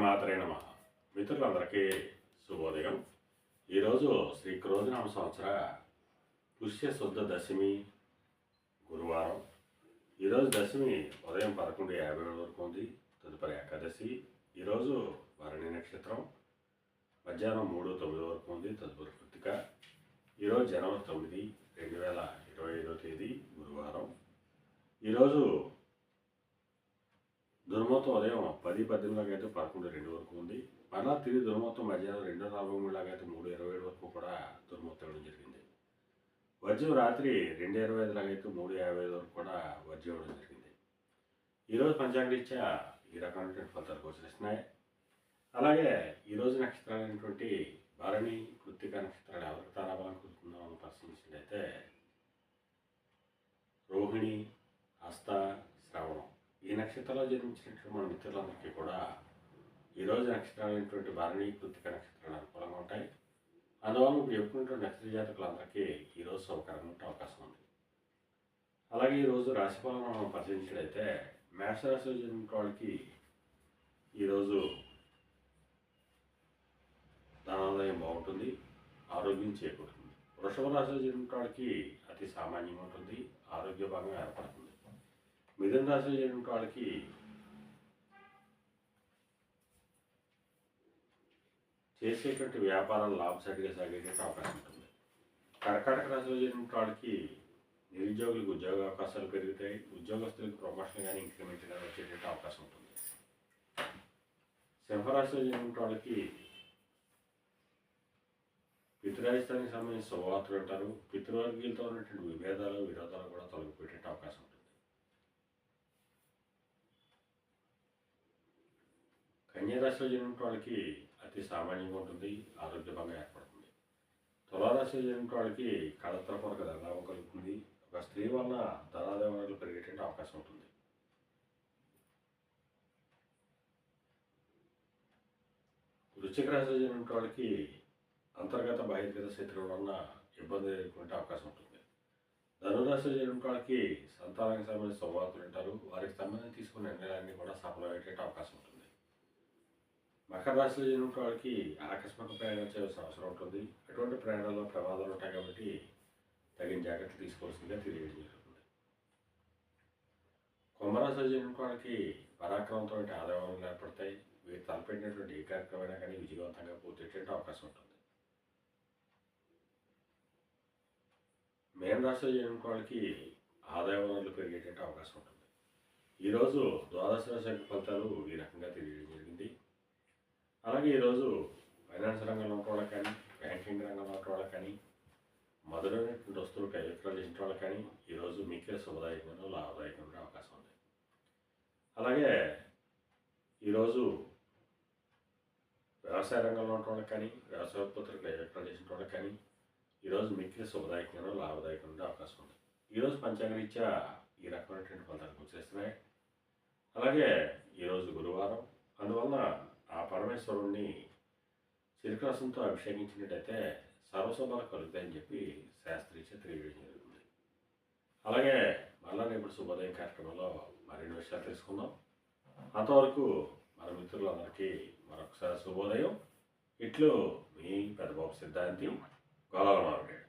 శ్రీమాత్రే నమః. మిత్రులందరికీ శుభోదయం. ఈరోజు శ్రీ క్రోధినామ సంవత్సర పుష్య శుద్ధ దశమి గురువారం. ఈరోజు దశమి ఉదయం 11:57 వరకు ఉంది. తదుపరి ఏకాదశి. ఈరోజు భరణి నక్షత్రం మధ్యాహ్నం 3:09 వరకు ఉంది. తదుపరి కృత్తిక. ఈరోజు జనవరి 9, 2025 తేదీ గురువారం. ఈరోజు దుర్మూర్తం ఉదయం 10:18 అయితే 11:02 వరకు ఉంది. మళ్ళా తిరిగి దుర్మూర్తం మధ్యాహ్నం 2:43 అయితే 3:27 వరకు కూడా దుర్మూర్తం ఇవ్వడం జరిగింది. వర్జ్యం రాత్రి 2:25 అయితే 3:55 వరకు కూడా వర్జ్యం ఇవ్వడం జరిగింది. ఈరోజు పంచాంగరీత్యా ఈ రకమైనటువంటి ఫలితాలు గోచరిస్తున్నాయి. అలాగే ఈరోజు నక్షత్రాలైనటువంటి భరణి, కృత్తిక నక్షత్రాలు ఎవరికి తారాబలం కుదురుతుందో పరిశీలించినట్లయితే రోహిణి, హస్త, శ్రవణం ఈ నక్షత్రాల్లో జన్మించినటువంటి మన మిత్రులందరికీ కూడా ఈరోజు నక్షత్రాలైనటువంటి భరణి, కృత్తిక నక్షత్రాలు అనుకూలంగా ఉంటాయి. అందువల్ల ఇప్పుడు చెప్పుకున్నటువంటి నక్షత్ర జాతకులందరికీ ఈరోజు సౌకర్యంగా ఉండే అవకాశం ఉంది. అలాగే ఈరోజు రాశిఫలం మనం పరిశీలించినట్లయితే మేషరాశిలో జన్మించిన వాళ్ళకి ఈరోజు ధనాదాయం బాగుంటుంది, ఆరోగ్యం చేకూరుతుంది. వృషభ రాశిలో జన్మించిన వాళ్ళకి అతి సామాన్యంగా ఉంటుంది, ఆరోగ్య భాగంగా ఏర్పడుతుంది. మిథున రాశిలో జన్మించిన వాళ్ళకి చేసేటువంటి వ్యాపారాలు లాభసాటిగా సాగేటువంటి అవకాశం ఉంటుంది. కర్కాటక రాశిలో జన్మించిన వాళ్ళకి నిరుద్యోగులకు ఉద్యోగ అవకాశాలు పెరుగుతాయి, ఉద్యోగస్తులకు ప్రమోషన్ కానీ ఇంక్రిమెంట్ కానీ వచ్చేటువంటి అవకాశం ఉంటుంది. సింహరాశిలో జన్మించిన వాళ్ళకి పితృరాజస్థానికి సంబంధించిన శుభవార్తలు అంటారు. పితృవర్గీయులతో ఉన్నటువంటి విభేదాలు, విరోధాలు కూడా తొలగిపోయేటువంటి అవకాశం ఉంటుంది. కన్యారాశిలో జన్మించిన వాళ్ళకి అతి సామాన్యంగా ఉంటుంది, ఆరోగ్యభంగా ఏర్పడుతుంది. తులారాశిలో జన్మించిన వాళ్ళకి కళత్రపూర్వక ధనలాభం కలుగుతుంది. ఒక స్త్రీ వలన ధనాదాయ వనరులు పెరిగేటువంటి అవకాశం ఉంటుంది. వృశ్చిక రాశిలో జన్మించిన వాళ్ళకి అంతర్గత బహిర్గత శత్రువుల వలన ఇబ్బంది ఎదుర్కొనే అవకాశం ఉంటుంది. ధనురాశిలో జన్మించిన వాళ్ళకి సంతానానికి సంబంధించిన శుభవార్తలు ఉంటారు. వారికి సంబంధించి తీసుకున్న నిర్ణయాలన్నీ కూడా సఫలమయ్యేటువంటి అవకాశం ఉంటుంది. మకర రాశిలో జన్మించిన వాళ్ళకి ఆకస్మిక ప్రయాణం చేయాల్సిన అవసరం ఉంటుంది. అటువంటి ప్రయాణాల్లో ప్రమాదాలు ఉంటాయి కాబట్టి తగిన జాగ్రత్తలు తీసుకోవాల్సిందిగా తెలియజేయడం జరుగుతుంది. కుంభరాశిలో జన్మించిన వాళ్ళకి పరాక్రమంతో ఆదాయాలు ఏర్పడతాయి. వీరు తలపెట్టినటువంటి ఏ కార్యక్రమైనా కానీ విజయవంతంగా పూర్తయ్యేటువంటి అవకాశం ఉంటుంది. మేన రాశిలో జన్మించిన వాళ్ళకి ఆదాయ వనరులు పెరిగేటువంటి అవకాశం ఉంటుంది. ఈరోజు ద్వాదశ రాశి ఫలితాలు ఈ రకంగా తెలియజేయడం జరిగింది. అలాగే ఈరోజు ఫైనాన్స్ రంగంలో ఉన్న వాళ్ళకి కానీ, బ్యాంకింగ్ రంగంలో ఉన్న వాళ్ళకి కానీ, మొదలైనటువంటి వస్తువులు కైవిక్రయాలు చేసిన వాళ్ళకి కానీ ఈరోజు మీకే శుభదాయకంగా లాభదాయకంగా అవకాశం ఉంది. అలాగే ఈరోజు వ్యవసాయ రంగంలో ఉన్న వాళ్ళకి కానీ, వ్యవసాయ ఉత్పత్తులు కైవిక్రయాలు చేసిన వాళ్ళకి కానీ ఈరోజు మీకే శుభదాయకంగా లాభదాయకంగా అవకాశం ఉంది. ఈరోజు పంచాంగరీత్యా ఈ రకమైనటువంటి ఫలితాలు గోచరిస్తున్నాయి. అలాగే ఈరోజు గురువారం. అందువలన ఆ పరమేశ్వరుణ్ణి చిరుకరసంతో అభిషేకించినట్టయితే సర్వశుభాలు కలుగుతాయని చెప్పి శాస్త్రీయ తెలియజేయడం జరుగుతుంది. అలాగే మళ్ళా రేపు శుభోదయం కార్యక్రమంలో మరిన్ని విషయాలు తెలుసుకుందాం. అంతవరకు మన మిత్రులందరికీ మరొకసారి శుభోదయం. ఇట్లు మీ పెద్దబాబు సిద్ధాంతి గోలాల మార్కెట్.